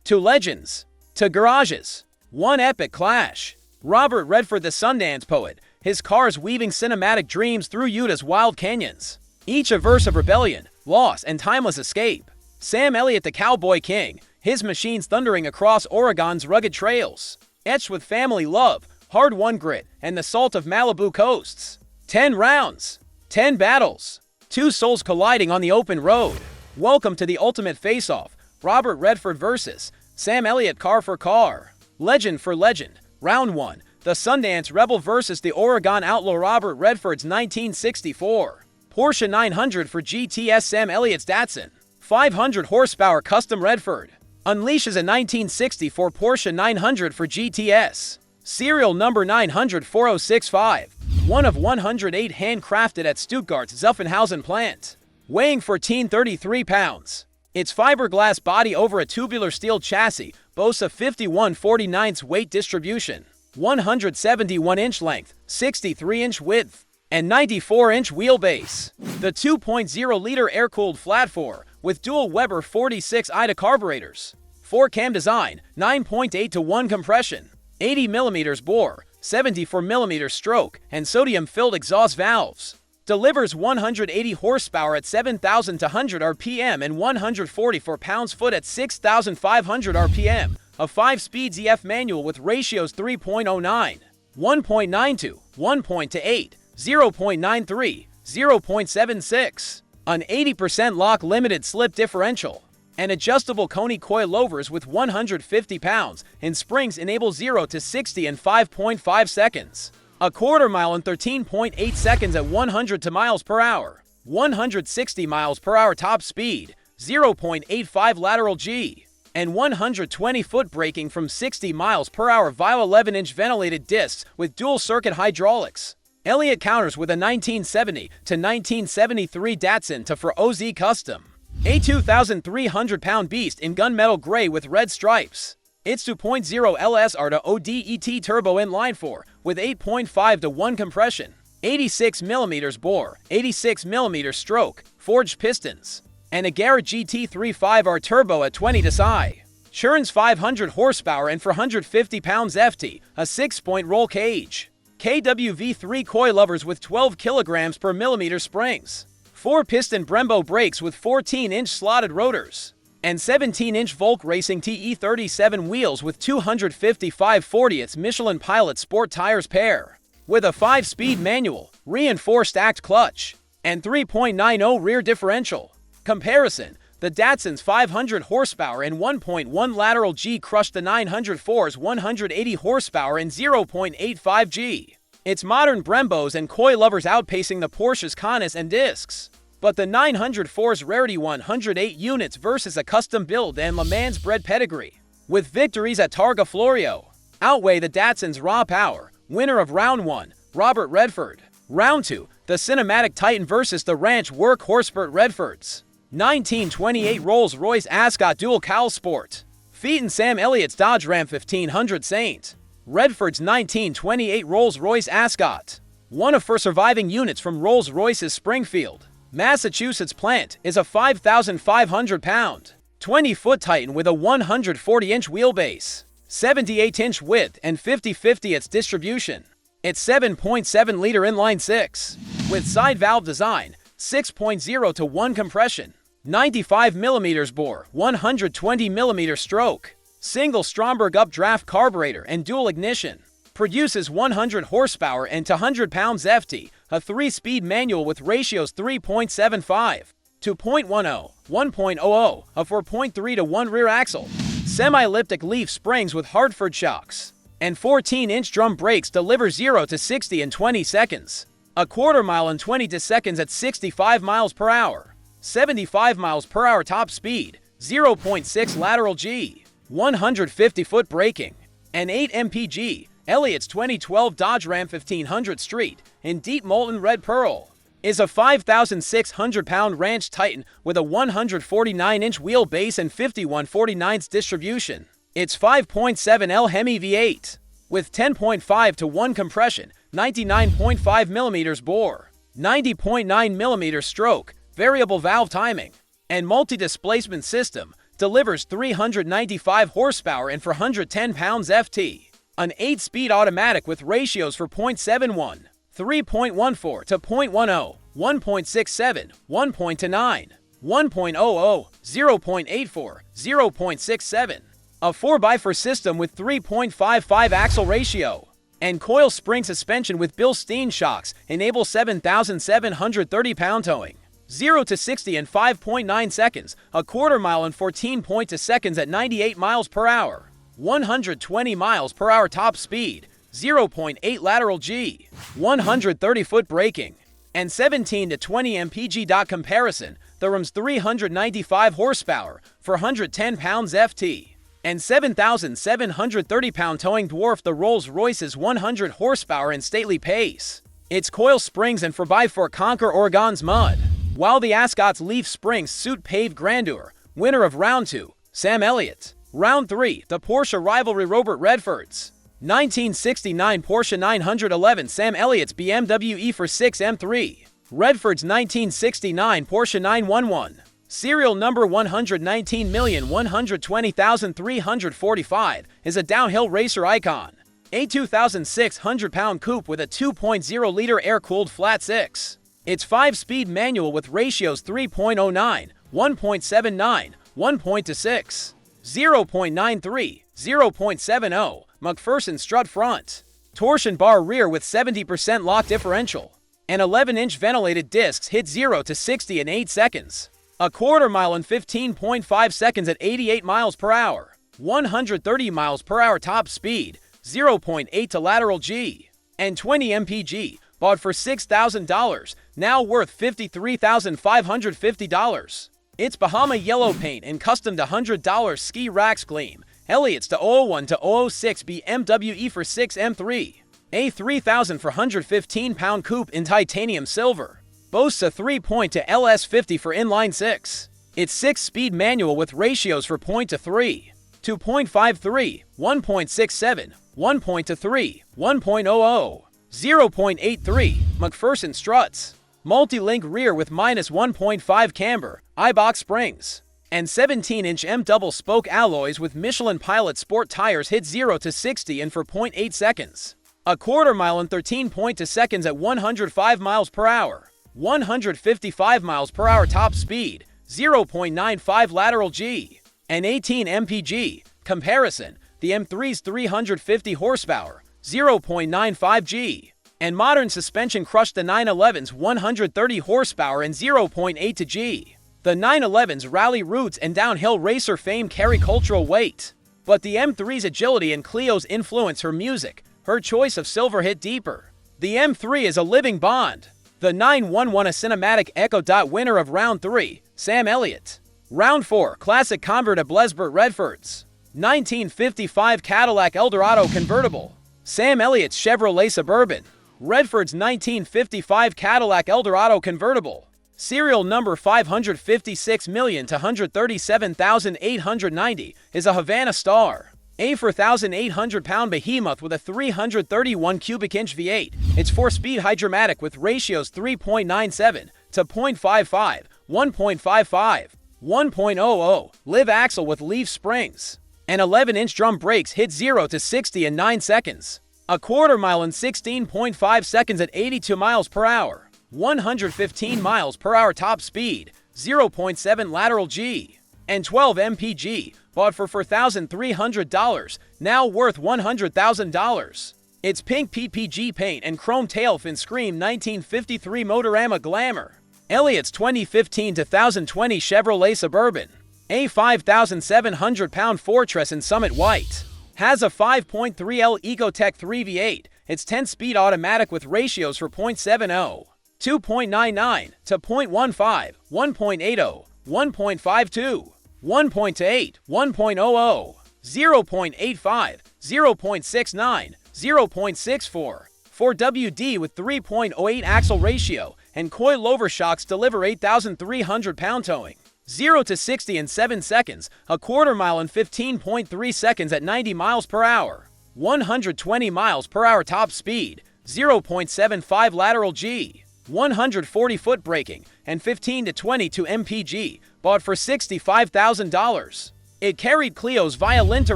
to legends, to garages. One epic clash. Robert Redford, the Sundance poet, his cars weaving cinematic dreams through Utah's wild canyons. Each a verse of rebellion, loss, and timeless escape. Sam Elliott, the cowboy king, his machines thundering across Oregon's rugged trails. Etched with family love, hard-won grit, and the salt of Malibu coasts. 10 rounds, 10 battles, 2 souls colliding on the open road. Welcome to the ultimate face-off. Robert Redford versus Sam Elliott, car for car. Legend for legend. Round 1. The Sundance Rebel versus the Oregon Outlaw. Robert Redford's 1964 Porsche 900 for GTS. Sam Elliott's Datsun 500 horsepower custom Redford unleashes a 1964 Porsche 900 for GTS. Serial number 9004065. One of 108 handcrafted at Stuttgart's Zuffenhausen plant. Weighing 1433 pounds. Its fiberglass body over a tubular steel chassis boasts a 51/49 weight distribution, 171-inch length, 63-inch width, and 94-inch wheelbase. The 2.0-liter air-cooled flat-four with dual Weber 46 IDA carburetors, 4-cam design, 9.8:1 compression, 80mm bore, 74mm stroke, and sodium-filled exhaust valves. Delivers 180 horsepower at 7,200 RPM and 144 pounds-foot at 6,500 RPM. A 5-speed ZF manual with ratios 3.09, 1.92, 1.28, 0.93, 0.76. An 80% lock limited slip differential. And adjustable Coney coilovers with 150 pounds and springs enable 0 to 60 in 5.5 seconds. A quarter mile in 13.8 seconds at 100 miles per hour. 160 miles per hour top speed, 0.85 lateral G, and 120-foot braking from 60 miles per hour via 11-inch ventilated discs with dual-circuit hydraulics. Elliott counters with a 1970 to 1973 Datsun for OZ Custom. A 2,300-pound beast in gunmetal gray with red stripes. Its 2.0 LSR to ODET turbo inline 4 with 8.5:1 compression, 86mm bore, 86mm stroke, forged pistons, and a Garrett GT3 5R turbo at 20 psi. Churns 500 horsepower and 450 pounds FT, a 6-point roll cage. KWV3 coilovers with 12 kilograms per millimeter springs. 4-piston Brembo brakes with 14-inch slotted rotors. And 17-inch Volk Racing TE37 wheels with 255/40 Michelin Pilot Sport tires pair. With a 5-speed manual, reinforced act clutch, and 3.90 rear differential. Comparison: the Datsun's 500 horsepower and 1.1 lateral G crushed the 904's 180 horsepower and 0.85 G. Its modern Brembos and coilovers outpacing the Porsche's Canis and discs. But the 904's rarity 108 units versus a custom build and Le Mans bred pedigree, with victories at Targa Florio, outweigh the Datsun's raw power. Winner of Round 1, Robert Redford. Round 2, the Cinematic Titan versus the Ranch Workhorse Burt Redford's 1928 Rolls-Royce Ascot Dual Cowl Sport. Feat Sam Elliott's Dodge Ram 1500 Saint. Redford's 1928 Rolls-Royce Ascot. One of 4 surviving units from Rolls-Royce's Springfield, Massachusetts plant is a 5,500-pound, 20-foot Titan with a 140-inch wheelbase, 78-inch width, and 50/50 its distribution. It's 7.7-liter inline 6, with side valve design, 6.0:1 compression, 95mm bore, 120mm stroke, single Stromberg updraft carburetor and dual ignition. Produces 100 horsepower and 200 pounds FT, a 3-speed manual with ratios 3.75, 2.10, 1.00, a 4.3:1 rear axle, semi-elliptic leaf springs with Hartford shocks, and 14-inch drum brakes deliver 0 to 60 in 20 seconds, a quarter mile in 22 seconds at 65 miles per hour, 75 miles per hour top speed, 0.6 lateral G, 150-foot braking, and 8 mpg. Elliott's 2012 Dodge Ram 1500 Street in deep molten red pearl is a 5,600-pound Ranch Titan with a 149-inch wheelbase and 51/49 distribution. It's 5.7L Hemi V8 with 10.5:1 compression, 99.5mm bore, 90.9mm stroke, variable valve timing, and multi-displacement system delivers 395 horsepower and 410 pounds FT. An 8-speed automatic with ratios for 0.71, 3.14 to 0.10, 1.67, 1.29, 1.00, 0.84, 0.67. A 4x4 system with 3.55 axle ratio. And coil spring suspension with Bilstein shocks enable 7,730 pound towing. 0 to 60 in 5.9 seconds, a quarter mile in 14.2 seconds at 98 miles per hour. 120 miles per hour top speed, 0.8 lateral G, 130-foot braking, and 17 to 20 mpg. Comparison, the Ram's 395 horsepower for 110 pounds FT, and 7,730 pound towing dwarf the Rolls-Royce's 100 horsepower and stately pace. Its coil springs and 4x4 conquer Oregon's mud, while the Ascot's leaf springs suit paved grandeur. Winner of Round 2, Sam Elliott. Round 3, the Porsche rivalry Robert Redford's 1969 Porsche 911 Sam Elliott's BMW E46 M3. Redford's 1969 Porsche 911. Serial number 119,120,345 is a downhill racer icon. A 2,600-pound coupe with a 2.0-liter air-cooled flat six. Its 5-speed manual with ratios 3.09, 1.79, 1.26. 0.93, 0.70, McPherson strut front, torsion bar rear with 70% lock differential, and 11-inch ventilated discs hit 0 to 60 in 8 seconds, a quarter mile in 15.5 seconds at 88 miles per hour, 130 miles per hour top speed, 0.8 to lateral G, and 20 mpg, bought for $6,000, now worth $53,550. It's Bahama yellow paint and custom to $100 ski racks gleam. Elliott's to 001 to 006 BMW E46 M3. A 3,415-pound coupe in titanium silver. Boasts a 3-point to LS50 for inline 6. Its 6-speed manual with ratios for 0.3, 2.53, 1.67, 1.3, 1.00, 0.83, McPherson struts. Multi-link rear with -1.5 camber, I-box springs, and 17-inch M double-spoke alloys with Michelin Pilot Sport tires hit 0 to 60 in 4.8 seconds. A quarter mile in 13.2 seconds at 105 miles per hour. 155 miles per hour top speed, 0.95 lateral G, and 18 mpg. Comparison, the M3's 350 horsepower, 0.95 G. And modern suspension crushed the 911's 130 horsepower and 0.8 to G. The 911's rally roots and downhill racer fame carry cultural weight. But the M3's agility and Clio's influence her music. Her choice of silver hit deeper. The M3 is a living bond. The 911 a cinematic echo. Winner of Round 3, Sam Elliott. Round 4, classic convert at Blesbert Redford's 1955 Cadillac Eldorado convertible. Sam Elliott's Chevrolet Suburban. Redford's 1955 Cadillac Eldorado convertible. Serial number 556,137,890 is a Havana Star. A 4,800-pound behemoth with a 331 cubic inch V8. It's 4-speed hydromatic with ratios 3.97 to 0.55, 1.55, 1.00, live axle with leaf springs, and 11-inch drum brakes hit 0 to 60 in 9 seconds. A quarter mile in 16.5 seconds at 82 miles per hour. 115 miles per hour top speed, 0.7 lateral G, and 12 mpg, bought for $4,300, now worth $100,000. It's pink PPG paint and chrome tail fin scream 1953 Motorama Glamour. Elliott's 2015-2020 Chevrolet Suburban. A 5,700-pound Fortress in Summit White. Has a 5.3L Ecotec 3 V8. It's 10-speed automatic with ratios for 0.70, 2.99 to 0.15, 1.80, 1.52, 1.8, 1.00, 0.85, 0.69, 0.64. 4WD with 3.08 axle ratio and coil-over shocks deliver 8,300 pound towing. 0 to 60 in 7 seconds, a quarter mile in 15.3 seconds at 90 miles per hour. 120 miles per hour top speed, 0.75 lateral G, 140-foot braking, and 15 to 22 mpg, bought for $65,000. It carried Cleo's violin to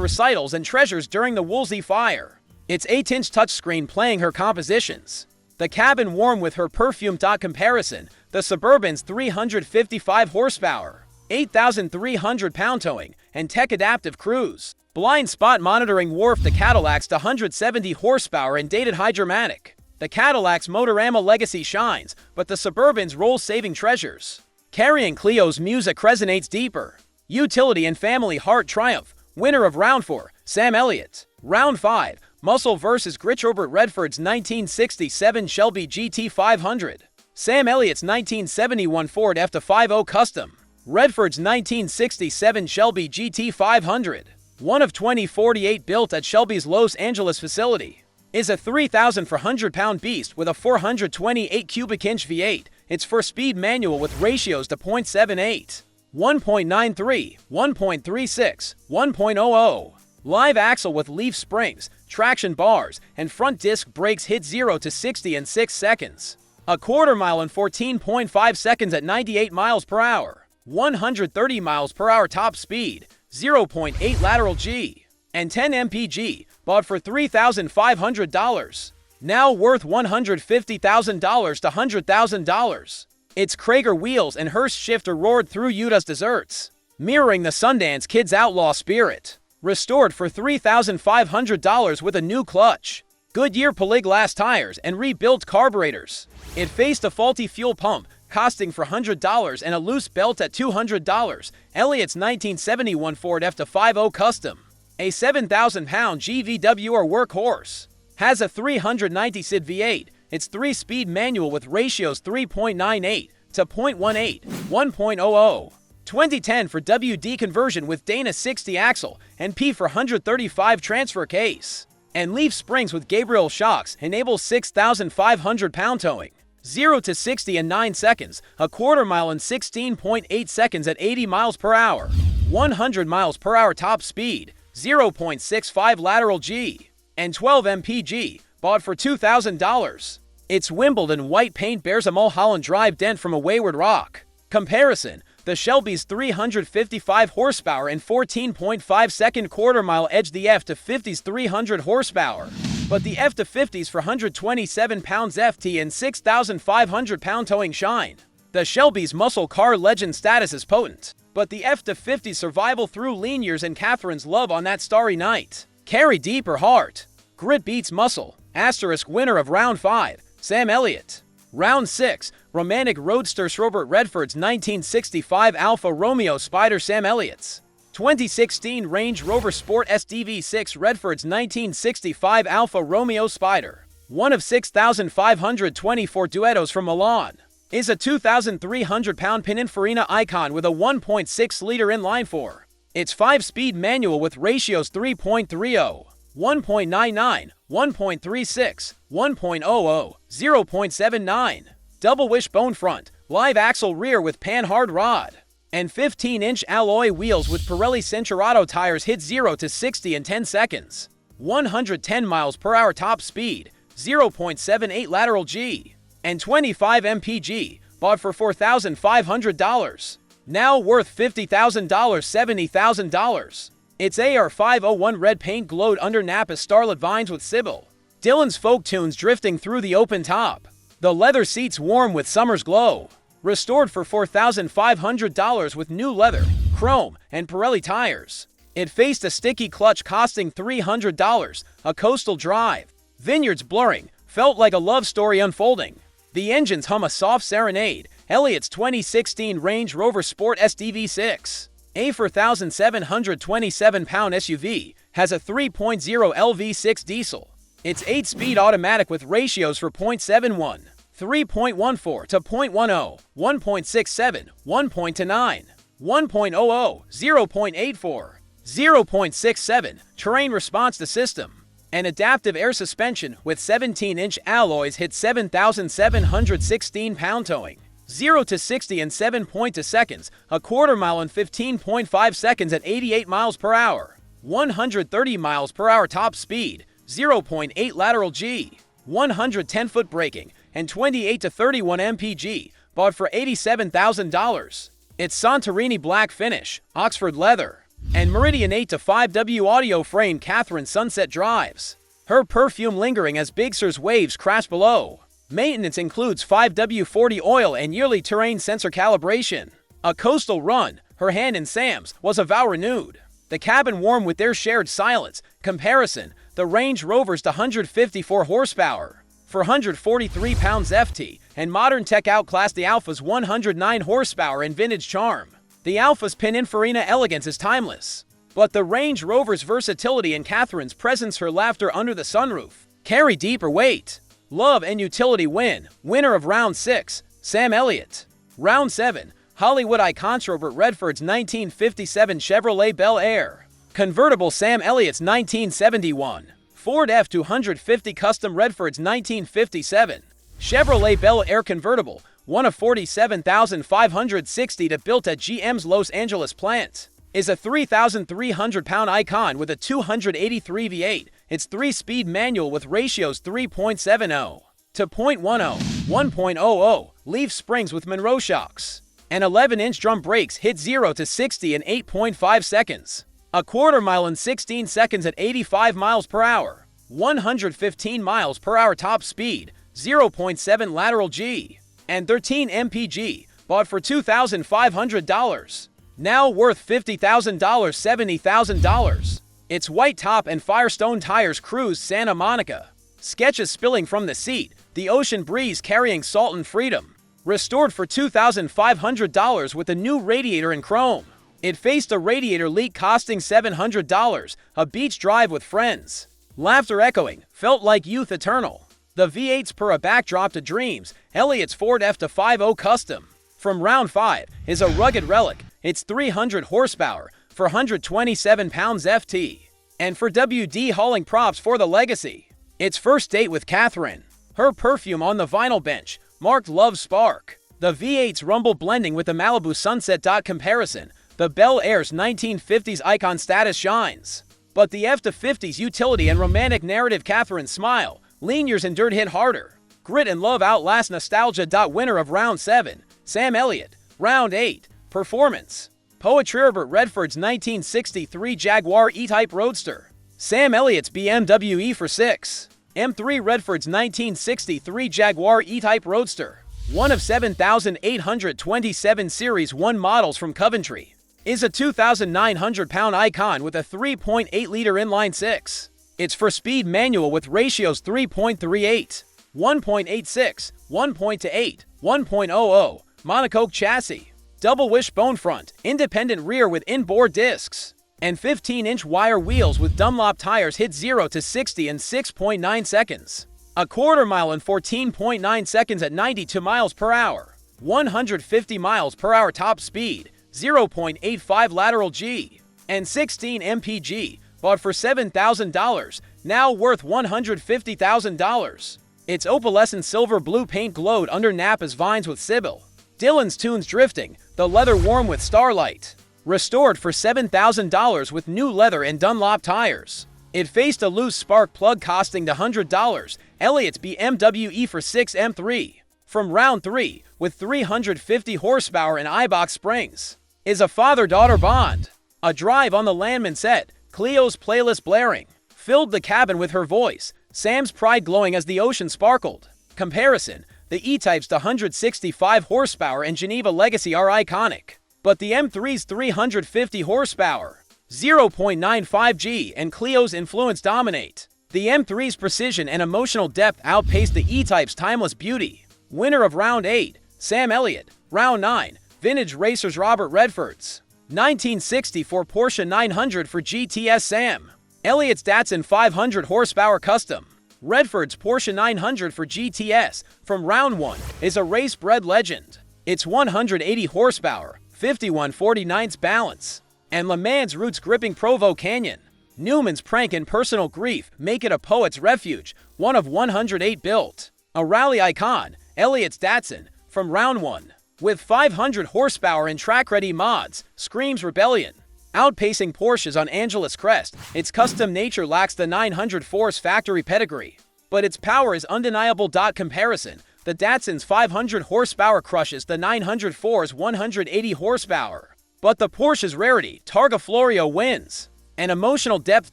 recitals and treasures during the Woolsey fire. Its 8-inch touchscreen playing her compositions. The cabin warm with her perfume. Comparison, the Suburban's 355 horsepower, 8,300 pound towing, and tech-adaptive cruise. Blind spot monitoring wharf. The Cadillac's 170 horsepower and dated hydromatic. The Cadillac's Motorama legacy shines, but the Suburban's roll-saving treasures. Carrying Cleo's music resonates deeper. Utility and family heart triumph. Winner of Round 4, Sam Elliott. Round 5, Muscle vs. Gritch. Robert Redford's 1967 Shelby GT500. Sam Elliott's 1971 Ford F-50 Custom. Redford's 1967 Shelby GT500, one of 2048 built at Shelby's Los Angeles facility, is a 3,400-pound beast with a 428 cubic inch V8. It's 4-speed manual with ratios to 0.78, 1.93, 1.36, 1.00. Live axle with leaf springs, traction bars, and front disc brakes. Hit 0 to 60 in 6 seconds. A quarter mile in 14.5 seconds at 98 miles per hour. 130 miles per hour top speed, 0.8 lateral G, and 10 mpg, bought for $3,500. Now worth $150,000 to $100,000. Its Krager wheels and Hurst shifter roared through Utah's deserts, mirroring the Sundance Kid's outlaw spirit. Restored for $3,500 with a new clutch, Goodyear polyglass tires, and rebuilt carburetors. It faced a faulty fuel pump, costing for $100 and a loose belt at $200. Elliott's 1971 Ford F-50 Custom, a 7,000-pound GVW or workhorse, has a 390 SID V8. It's 3-speed manual with ratios 3.98 to 0.18, 1.00. 2010 for WD conversion with Dana 60 axle and P for 135 transfer case. And leaf springs with Gabriel shocks enables 6,500 pound towing. 0 to 60 in 9 seconds, a quarter mile in 16.8 seconds at 80 miles per hour. 100 miles per hour top speed, 0.65 lateral G, and 12 mpg, bought for $2,000. Its Wimbledon white paint bears a Mulholland Drive dent from a wayward rock. Comparison, the Shelby's 355 horsepower and 14.5-second quarter-mile edged the F-50's 300 horsepower, but the F-50's for 127 pounds FT and 6,500 pound towing shine. The Shelby's muscle car legend status is potent, but the F-50's survival through lean years and Catherine's love on that starry night carry deeper heart. Grit beats muscle. Asterisk winner of Round 5, Sam Elliott. Round 6, Romantic Roadster. Robert Redford's 1965 Alfa Romeo Spider. Sam Elliott's 2016 Range Rover Sport SDV6. Redford's 1965 Alfa Romeo Spider, one of 6,524 duettos from Milan, is a 2,300-pound Pininfarina icon with a 1.6-liter inline-4. Its 5-speed manual with ratios 3.30, 1.99, 1.36, 1.00, 0.79. Double wishbone front, live axle rear with pan-hard rod, and 15-inch alloy wheels with Pirelli Centurato tires. Hit 0 to 60 in 10 seconds. 110 miles per hour top speed, 0.78 lateral G, and 25 mpg, bought for $4,500. Now worth $50,000, $70,000. Its AR501 red paint glowed under Napa's starlit vines with Sybil Dylan's folk tunes drifting through the open top. The leather seats warm with summer's glow. Restored for $4,500 with new leather, chrome, and Pirelli tires. It faced a sticky clutch costing $300, a coastal drive. Vineyards blurring, felt like a love story unfolding. The engines hum a soft serenade. Elliott's 2016 Range Rover Sport SDV6, a 4,727-pound SUV, has a 3.0 LV6 diesel. It's 8-speed automatic with ratios for 0.71, 3.14 to 0.10, 1.67, 1.29, 1.00, 0.84, 0.67, terrain response to system, and adaptive air suspension with 17-inch alloys. Hit 7,716 pound towing. 0 to 60 in 7.2 seconds, a quarter mile in 15.5 seconds at 88 miles per hour. 130 miles per hour top speed, 0.8 lateral G, 110-foot braking, and 28-31 mpg, bought for $87,000. Its Santorini black finish, Oxford leather, and Meridian 8-5W audio frame Catherine Sunset drives. Her perfume lingering as Big Sur's waves crash below. Maintenance includes 5W40 oil and yearly terrain sensor calibration. A coastal run, her hand in Sam's, was a vow renewed. The cabin warm with their shared silence. Comparison, the Range Rover's 154 horsepower for 143 pounds FT, and modern tech outclassed the Alfa's 109 horsepower and vintage charm. The Alfa's Pininfarina elegance is timeless, but the Range Rover's versatility and Catherine's presence, her laughter under the sunroof, carry deeper weight. Love and utility win. Winner of Round 6, Sam Elliott. Round 7, Hollywood icon Robert Redford's 1957 Chevrolet Bel Air. Convertible Sam Elliott's 1971. Ford F-250 Custom Redford's 1957. Chevrolet Bel Air convertible, one of 47,560 built at GM's Los Angeles plant, is a 3,300-pound icon with a 283 V8. Its 3-speed manual with ratios 3.70 to 0.10, 1.00, leaf springs with Monroe shocks, and 11-inch drum brakes hit 0 to 60 in 8.5 seconds. A quarter mile in 16 seconds at 85 miles per hour, 115 miles per hour top speed, 0.7 lateral G, and 13 mpg, bought for $2,500. Now worth $50,000, $70,000. Its white top and Firestone tires cruise Santa Monica. Sketches spilling from the seat, the ocean breeze carrying salt and freedom. Restored for $2,500 with a new radiator in chrome. It faced a radiator leak costing $700, a beach drive with friends. Laughter echoing, felt like youth eternal. The V8's per a backdrop to dreams, Elliott's Ford F-50 Custom. From Round 5 is a rugged relic. It's 300 horsepower for 127 pounds FT. And for WD hauling props for the legacy. Its first date with Catherine. Her perfume on the vinyl bench marked Love Spark. The V8's rumble blending with the Malibu Sunset. Comparison, the Bel Air's 1950s icon status shines. But the F-50's utility and romantic narrative. Catherine's smile, lean years endured hit harder. Grit and love outlast nostalgia. Winner of Round 7, Sam Elliott. Round 8, Performance. Poetry. Robert Redford's 1963 Jaguar E-Type Roadster. Sam Elliott's BMW E for 6. M3. Redford's 1963 Jaguar E-Type Roadster, one of 7,827 Series 1 models from Coventry, is a 2,900-pound icon with a 3.8-liter inline-six. It's for-speed manual with ratios 3.38, 1.86, 1.28, 1.00, monocoque chassis, double wishbone front, independent rear with inboard discs, and 15-inch wire wheels with Dunlop tires hit 0 to 60 in 6.9 seconds. A quarter mile in 14.9 seconds at 92 miles per hour, 150 miles per hour top speed, 0.85 lateral G, and 16 mpg, bought for $7,000, now worth $150,000. Its opalescent silver blue paint glowed under Napa's vines with Sybil. Dylan's tunes drifting, the leather warm with starlight. Restored for $7,000 with new leather and Dunlop tires. It faced a loose spark plug costing $100. Elliott's BMW E for 6 M3. From Round 3, with 350 horsepower and iBox springs, is a father-daughter bond. A drive on the Landman set, Cleo's playlist blaring, filled the cabin with her voice, Sam's pride glowing as the ocean sparkled. Comparison, the E-Type's 165 horsepower and Geneva Legacy are iconic. But the M3's 350 horsepower, 0.95 G, and Clio's influence dominate. The M3's precision and emotional depth outpaced the E-Type's timeless beauty. Winner of Round 8, Sam Elliott. Round 9, Vintage Racers. Robert Redford's 1964 Porsche 900 for GTS. Sam Elliott's Datsun 500 horsepower custom. Redford's Porsche 900 for GTS from Round 1 is a race-bred legend. It's 180 horsepower, 51/49 balance, and Le Mans roots gripping Provo Canyon. Newman's prank and personal grief make it a poet's refuge, one of 108 built. A rally icon, Elliott's Datsun, from Round 1. With 500 horsepower and track-ready mods, screams rebellion. Outpacing Porsches on Angeles Crest, its custom nature lacks the 900 force factory pedigree, but its power is undeniable. Comparison, The Datsun's 500 horsepower crushes the 904's 180 horsepower. But the Porsche's rarity, Targa Florio, wins. An emotional depth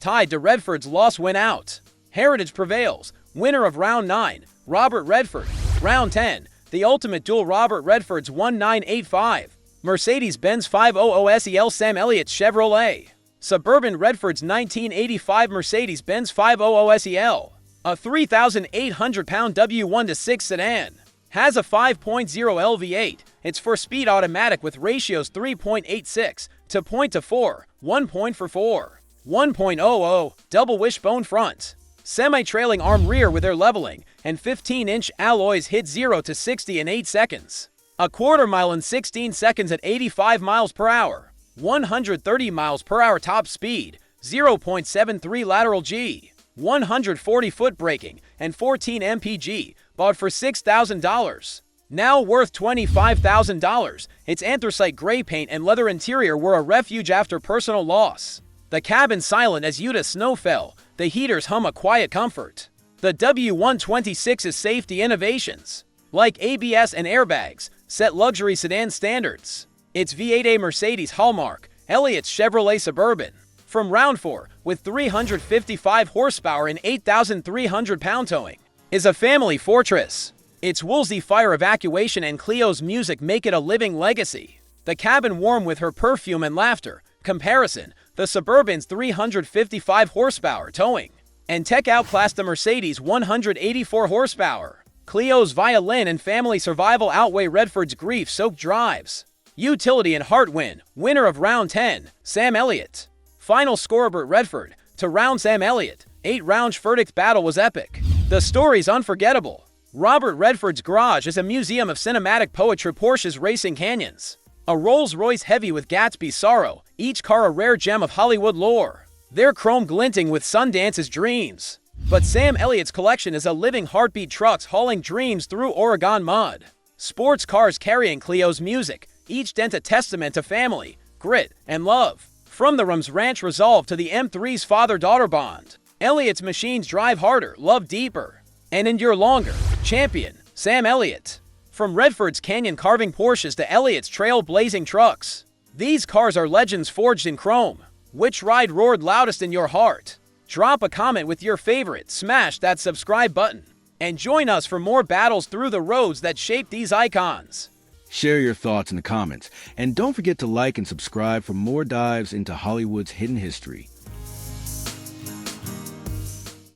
tied to Redford's loss win out. Heritage prevails. Winner of Round 9, Robert Redford. Round 10, the ultimate duel. Robert Redford's 1985. Mercedes-Benz 500 SEL. Sam Elliott Chevrolet. Suburban. Redford's 1985 Mercedes-Benz 500 SEL. A 3,800-pound W1-6 sedan. Has a 5.0 LV8. It's 4-speed automatic with ratios 3.86 to 0.4, 1.44, 1.00, double wishbone front. Semi-trailing arm rear with air leveling, and 15-inch alloys. Hit 0 to 60 in 8 seconds. A quarter mile in 16 seconds at 85 miles per hour. 130 miles per hour top speed, 0.73 lateral G. 140 foot braking, and 14 mpg, bought for $6,000. Now worth $25,000, its anthracite gray paint and leather interior were a refuge after personal loss. The cabin silent as Utah snow fell, the heaters hum a quiet comfort. The W126's safety innovations, like ABS and airbags, set luxury sedan standards. Its V8A Mercedes hallmark, Elliott's Chevrolet Suburban. From Round 4, with 355 horsepower and 8,300 pound towing, is a family fortress. Its Woolsey fire evacuation and Clio's music make it a living legacy. The cabin warm with her perfume and laughter. Comparison, the Suburban's 355 horsepower towing and tech outclassed the Mercedes' 184 horsepower. Clio's violin and family survival outweigh Redford's grief-soaked drives. Utility and heart win. Winner of Round 10, Sam Elliott. Final score: Robert Redford to Round Sam Elliott. 8-round verdict battle was epic. The story's unforgettable. Robert Redford's garage is a museum of cinematic poetry. Porsche's racing canyons. A Rolls-Royce heavy with Gatsby's sorrow, each car a rare gem of Hollywood lore. Their chrome glinting with Sundance's dreams. But Sam Elliott's collection is a living heartbeat. Trucks hauling dreams through Oregon mud. Sports cars carrying Clio's music, each dent a testament to family, grit, and love. From the Rums Ranch resolve to the M3's father-daughter bond, Elliott's machines drive harder, love deeper, and endure longer. Champion, Sam Elliott. From Redford's canyon-carving Porsches to Elliott's trail-blazing trucks, these cars are legends forged in chrome. Which ride roared loudest in your heart? Drop a comment with your favorite, smash that subscribe button, and join us for more battles through the roads that shape these icons. Share your thoughts in the comments, and don't forget to like and subscribe for more dives into Hollywood's hidden history.